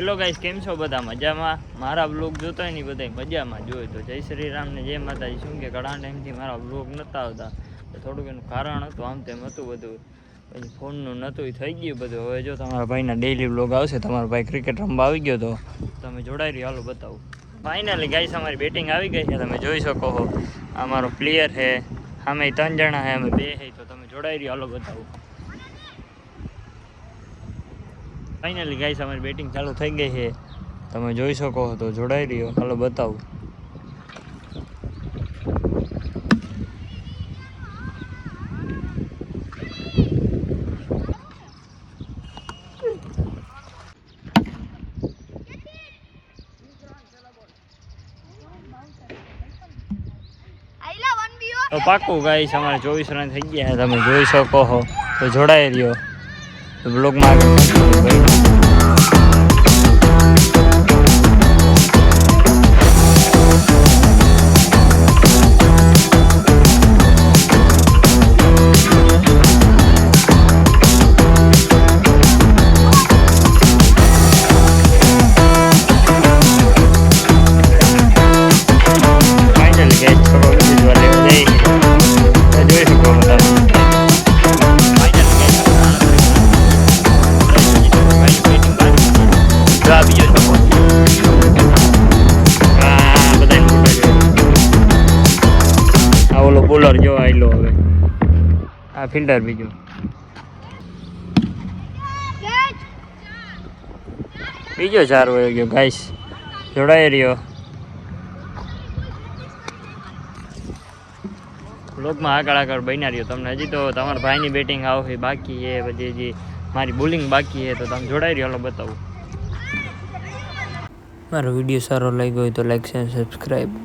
Hello guys, કેમ છો બધા? મજામાં? મારા બ્લોગ જોતા હોય ને બધા મજામાં જોયો તો જય શ્રી રામ ને જય માતાજી. શું કે ઘણા ટાઈમથી મારા બ્લોગ નહોતા આવતા, થોડુંક એનું કારણ હતું, આમ તેમ હતું બધું, પછી ફોનનું નહોતું એ થઈ ગયું બધું. હવે જો તમારા ભાઈના ડેઈલી બ્લોગ આવશે. તમારો ભાઈ ક્રિકેટ રમવા આવી ગયો તો તમે જોડાઈ રહ્યો, હાલો બતાવું. ફાઇનલી ગાઈસ અમારી બેટિંગ આવી ગઈ છે, તમે જોઈ શકો છો. અમારો પ્લેયર છે, અમે 3 જણા છે, અમે 2 છે, તો તમે જોડાઈ રહ્યો, હાલો બતાવું. ફાઇનલી ગાઈસ અમારી બેટિંગ ચાલુ થઈ ગઈ છે, તમે જોઈ શકો તો જોડાઈ રહ્યો, હાલો બતાવું. તો પાક્કું ગાઈસ અમારે 24 રન થઈ ગયા, તમે જોઈ શકો છો, તો જોડાઈ રહ્યો બ્લોગમાં આગળ. બોલર જો આયલો, હવે આ ફિલ્ડર બીજો. બીજો 4 વયો ગયો ગાઈસ, જોડાઈ રહ્યો. બ્લોગમાં આગળ બન્યા રહ્યો. તમને હજી તો તમારા ભાઈની બેટિંગ આવશે બાકી છે, પછી હજી મારી બોલિંગ બાકી છે, તો તમે જોડાઈ રહ્યો, હાલો બતાવું. મારો વિડીયો સારો લાગ્યો હોય તો લાઈક શેર સબસ્ક્રાઈબ.